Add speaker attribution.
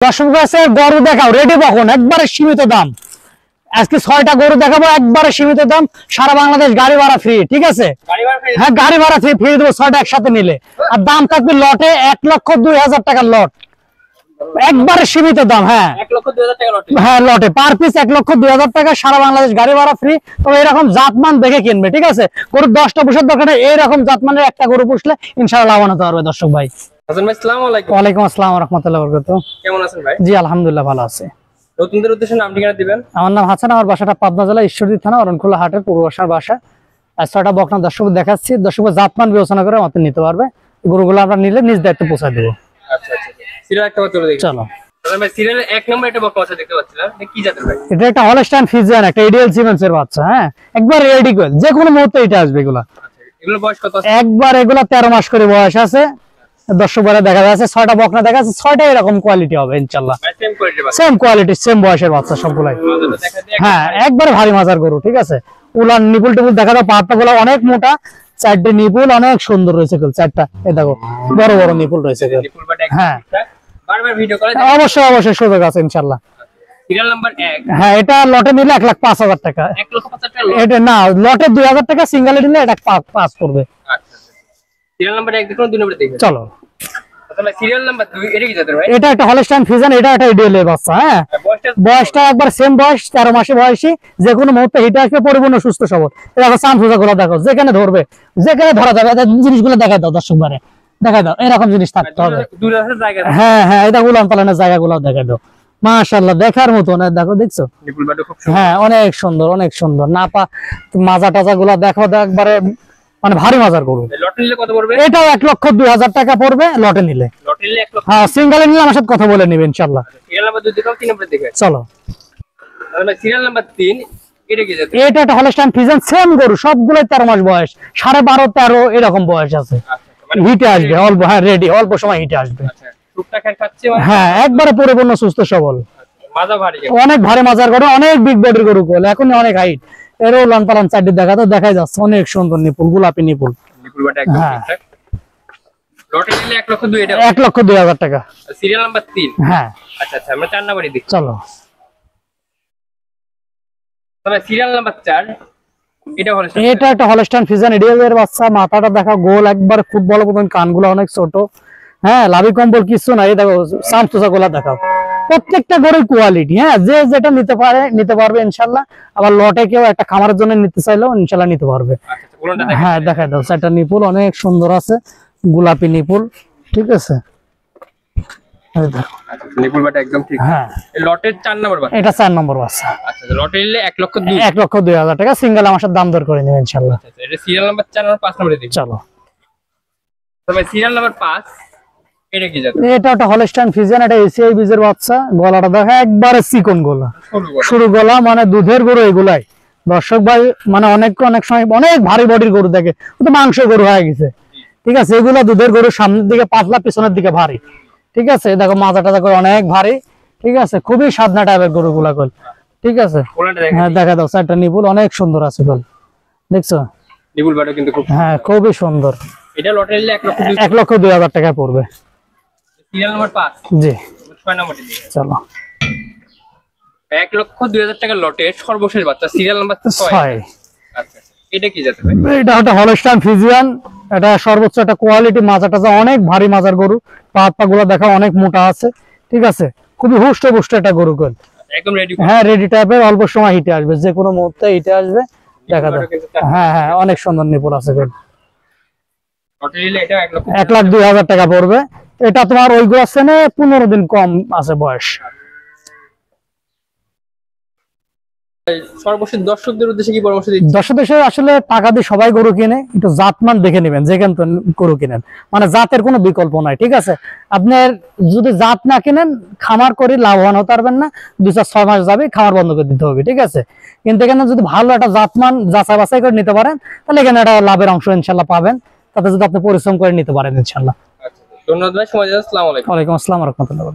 Speaker 1: দর্শক কাছে গরু দেখাও রেডি কখন একবারে সীমিত দাম। আজকে 6টা গরু দেখাবো একবারে সীমিত দাম, সারা বাংলাদেশ গাড়ি ভাড়া ফ্রি। ঠিক আছে, হ্যাঁ গাড়ি ভাড়া ফ্রি দেবো 6টা একসাথে নিলে। আর দাম থাকবে লটে 1,02,000 টাকার লট, একবারে সীমিত দাম। হ্যাঁ
Speaker 2: 1,02,000 টাকা লটে,
Speaker 1: হ্যাঁ লটে পার পিস 1,02,000 টাকা, সারা বাংলাদেশ গাড়ি ভাড়া ফ্রি। তবে এরকম জাতমান দেখে কিনবে। ঠিক আছে, গরু 10টা পুষার দরকার নেই, এইরকম জাতমানের একটা গরু পুষলে ইনশাআল্লাহ লাভ হতে পারবে। দর্শক ভাই
Speaker 2: হাসান ভাই আসসালামু আলাইকুম।
Speaker 1: ওয়ালাইকুম আসসালাম ওয়া রাহমাতুল্লাহি ওয়া বারাকাতুহু।
Speaker 2: কেমন আছেন ভাই?
Speaker 1: জি আলহামদুলিল্লাহ ভালো আছে।
Speaker 2: নতুনদের উদ্দেশ্যে নাম ঠিকানা দিবেন।
Speaker 1: আমার নাম হাসান, আমার বাসাটা পাবনা জেলা ঈশ্বরদী থানা অরণখোলা হাটের পূর্ববাসার বাসা। আর 6টা বকনা দর্শক দেখাচ্ছি, দর্শক জাতমান বিবেচনা করে আমাদের নিতে পারবে। গরুগুলো আমরা নিলে নিজ দায়িত্বে পৌঁছে দেবো।
Speaker 2: আচ্ছা আচ্ছা, সিরিয়াল একটা চলে দেখি।
Speaker 1: চলো
Speaker 2: ভাই সিরিয়াল 1 নম্বর একটা বকনা বাচ্চা দেখতে পাচ্ছিলাম, এটা কি জাতের ভাই?
Speaker 1: এটা একটা হলস্টাইন ফ্রিজিয়ান, একটা এডিএল সিমেন্সের বাচ্চা। হ্যাঁ একবার রেডি করে যে কোনো মুহূর্তে এটা আসবে। এগুলা
Speaker 2: এগুলো বয়স কত আছে?
Speaker 1: একবার এগুলা 13 মাস করে বয়স আছে। দর্শক বলে দেখা যাচ্ছে 6টা বকনা দেখা যাচ্ছে, 6টা এরকম কোয়ালিটি হবে ইনশাআল্লাহ।
Speaker 2: সেম কোয়ালিটি বাচ্চা,
Speaker 1: সেম কোয়ালিটি সেম বয়সের বাচ্চা সবগুলাই। হ্যাঁ একবারে ভারী মাজার গরু। ঠিক আছে, উলান নিপুল টিপুল দেখা দাও, পাটটা গুলো অনেক মোটা, 4টে নিপুল অনেক সুন্দর রয়েছে। 4টা এই দেখো বড় বড় নিপুল রয়েছে। হ্যাঁ
Speaker 2: বারবার ভিডিও করে
Speaker 1: অবশ্যই অবশ্যই সুযোগ আছে ইনশাআল্লাহ।
Speaker 2: Serial number 1।
Speaker 1: হ্যাঁ এটা লটে নিলে 1,05,000 টাকা।
Speaker 2: 1,05,000 টাকা লট।
Speaker 1: এটা না লটে 2,000 টাকা, সিঙ্গেলে নিলে এটা 5 করবে।
Speaker 2: আচ্ছা সিরিয়াল নাম্বার 1 দেখুন, 2 নম্বরে দেখুন।
Speaker 1: চলো
Speaker 2: তাহলে সিরিয়াল নাম্বার 2 এটা কি জাতের ভাই?
Speaker 1: এটা একটা হলস্টাইন ফ্রিজিয়ান, এটা একটা এডিএল এর বাচ্চা। হ্যাঁ বয়সটা একবার সেম বয়স, 13 মাসে বয়সী। যে কোনো মুহূর্তে হিটে আসবে, পরিপূর্ণ সুস্থ সবল। দেখো সামসুজা গুলো দেখো, যেখানে ধরবে যেখানে ধরা যাবে জিনিসগুলো দেখাই দাও দর্শক বারে, দেখাই দাও এরকম জিনিস থাকতে হবে।
Speaker 2: দূরে আছে জায়গা।
Speaker 1: হ্যাঁ হ্যাঁ এটা উলান পালানের জায়গাগুলো দেখাই দাও। মাশাআল্লাহ দেখার মতো না, দেখো দেখছো?
Speaker 2: নিপুল বাটু খুব সুন্দর।
Speaker 1: হ্যাঁ অনেক সুন্দর অনেক সুন্দর। না পা মাজা টাজা গুলা দেখো একবারে মানে ভারী মাজার গরু।
Speaker 2: লটে নিলে কত পড়বে?
Speaker 1: এটাও 1,02,000 টাকা পড়বে লটে নিলে।
Speaker 2: লটে নিলে 1 লক্ষ।
Speaker 1: হ্যাঁ সিঙ্গেলে নিলে আমার সাথে কথা বলে নিবে ইনশাআল্লাহ।
Speaker 2: সিরিয়াল নাম্বার 2 দেখো, 3 নম্বরে দেখো।
Speaker 1: চলো
Speaker 2: তাহলে সিরিয়াল নাম্বার 3 এটা কি জাতের?
Speaker 1: এটা একটা হলস্টাইন ফ্রিজিয়ান, সেম গরু, সবগুলাই 13 মাস বয়স, 12.5 13 এরকম বয়স আছে।
Speaker 2: মানে
Speaker 1: হিটে আসবে অল্প, হ্যাঁ রেডি অল্প সময় হিটে আসবে।
Speaker 2: আচ্ছা টুকটা খাচ্ছে মানে
Speaker 1: হ্যাঁ একবারে পরিপূর্ণ সুস্থ সবল,
Speaker 2: মাজা ভারী।
Speaker 1: অনেক ভারী মাজার গরু, অনেক বিগ বডির গরু। কোল এখন অনেক হাইট, এরও লান পালান চারটি দেখা তো দেখাই যাচ্ছে। অনেক সুন্দর নিপুল, গোলাপি নিপুল।
Speaker 2: নিপুল বাটা একদম
Speaker 1: হ্যাঁ।
Speaker 2: ঠিকঠাক। লটে নিলে 1 লক্ষ 2 এটা।
Speaker 1: 1,02,000 টাকা।
Speaker 2: Serial number 3।
Speaker 1: হ্যাঁ
Speaker 2: আচ্ছা আচ্ছা, আমরা 4 নম্বরে দেখি।
Speaker 1: চলো
Speaker 2: তাহলে সিরিয়াল নাম্বার 4 এটা হলো
Speaker 1: এটা একটা হলস্টাইন ফ্রিজিয়ান এডিএল এর বাচ্চা। মাথাটা দেখা গোল, একবার ফুটবল মতন, কানগুলো অনেক ছোট। হ্যাঁ লাভি কম্বল কিছু না, এই দেখো সামসুসা গুলা দেখাও। প্রত্যেকটা গরুর কোয়ালিটি, হ্যাঁ যে যেটা নিতে পারবে ইনশাআল্লাহ। আবার লটে কেউ একটা খামারের জন্য নিতে চাইলেও ইনশাআল্লাহ নিতে পারবে। হ্যাঁ দেখাই দাও, 4টা নিপুল অনেক সুন্দর আছে, গোলাপি নিপুল। ঠিক আছে এই দেখো
Speaker 2: নিপুল বাটা একদম ঠিক।
Speaker 1: হ্যাঁ
Speaker 2: এই লটের 4 নম্বর বাটা।
Speaker 1: এটা 4 নম্বর বাচ্চা।
Speaker 2: আচ্ছা লটে নিলে 1 লক্ষ 2।
Speaker 1: 1,02,000 টাকা, সিঙ্গেল আমার সাথে দাম দর করে নেবেন ইনশাআল্লাহ।
Speaker 2: আচ্ছা এটা সিরিয়াল নাম্বার 4 আর 5 নম্বরে দেখি।
Speaker 1: চলো
Speaker 2: তবে সিরিয়াল নাম্বার 5 এটা কি জাতের?
Speaker 1: এটা একটা হলস্টাইন ফ্রিজিয়ান, এটা এসিআই বীজের বাচ্চা। গলাটা দেখা একবারে চিকন গলা, সরু গলা, মানে দুধের গরু এগুলাই। দর্শক ভাই মানে অনেক সময় অনেক ভারী বডির গরু দেখে, ও তো মাংসের গরু হয়ে গেছে। ঠিক আছে, এগুলা দুধের গরু, সামনের দিকে পাতলা, পিছনের দিকে ভারী। ঠিক আছে দেখো মাজা টাজা করে অনেক ভারী। ঠিক আছে খুবই সাদনা টাইপের গরু গুলা কল। ঠিক আছে হ্যাঁ দেখা দাও, 4টা নিপুল অনেক সুন্দর আছে কল, দেখছো?
Speaker 2: নিপুল বাটা কিন্তু খুব।
Speaker 1: হ্যাঁ খুবই সুন্দর।
Speaker 2: এটা লটে নিলে 1 লক্ষ 2।
Speaker 1: 1,02,000 টাকা পড়বে।
Speaker 2: সিরিয়াল নাম্বার 5
Speaker 1: জি
Speaker 2: 6 নম্বরে দেখি।
Speaker 1: চলো
Speaker 2: 1,02,000 টাকা লটে সর্বশেষ বাচ্চা, সিরিয়াল নাম্বার 6।
Speaker 1: 6
Speaker 2: আচ্ছা এটা কি জাতের ভাই?
Speaker 1: এটা একটা হলস্টাইন ফ্রিজিয়ান, এটা সর্বোচ্চ একটা কোয়ালিটি। মাজা টাজা অনেক ভারী মাজার গরু, পা গুলা দেখা অনেক মোটা আছে। ঠিক আছে খুবই হুষ্ট পুষ্ট একটা গরু কল,
Speaker 2: একদম রেডি।
Speaker 1: হ্যাঁ রেডি টাইপের, অল্প সময় হিটে আসবে, যে কোনো মুহূর্তে হিটে আসবে। দেখা দাও হ্যাঁ হ্যাঁ অনেক সুন্দর নিপুল আছে কল।
Speaker 2: লটে নিলে এটা 1 লক্ষ
Speaker 1: 1,02,000 টাকা পড়বে। এটা তোমার ওই গো আছে না, 15 দিন কম আছে বয়স।
Speaker 2: সর্বশেষ দর্শকদের উদ্দেশ্যে কি পরামর্শ দিচ্ছেন?
Speaker 1: দর্শকদের আসলে টাকা দিয়ে সবাই গরু কিনে, একটু জাতমান দেখে নেবেন যেখান থেকে গরু কিনেন, মানে জাতের কোনো বিকল্প নাই। ঠিক আছে আপনার যদি জাত না কিনেন, খামার করে লাভবান হতে পারবেন না। 2-6 মাস যাবে, খামার বন্ধ করে দিতে হবে। ঠিক আছে কিন্তু এখানে যদি ভালো একটা জাতমান যাচাই বাছাই করে নিতে পারেন, তাহলে এখানে একটা লাভের অংশ ইনশাল্লাহ পাবেন, তাতে যদি আপনি পরিশ্রম করে নিতে পারেন ইনশাল্লাহ।
Speaker 2: আচ্ছা ধন্যবাদ ভাই, সময় দিন। আসসালামু আলাইকুম।
Speaker 1: ওয়ালাইকুম আসসালাম ওয়া রাহমাতুল্লাহ।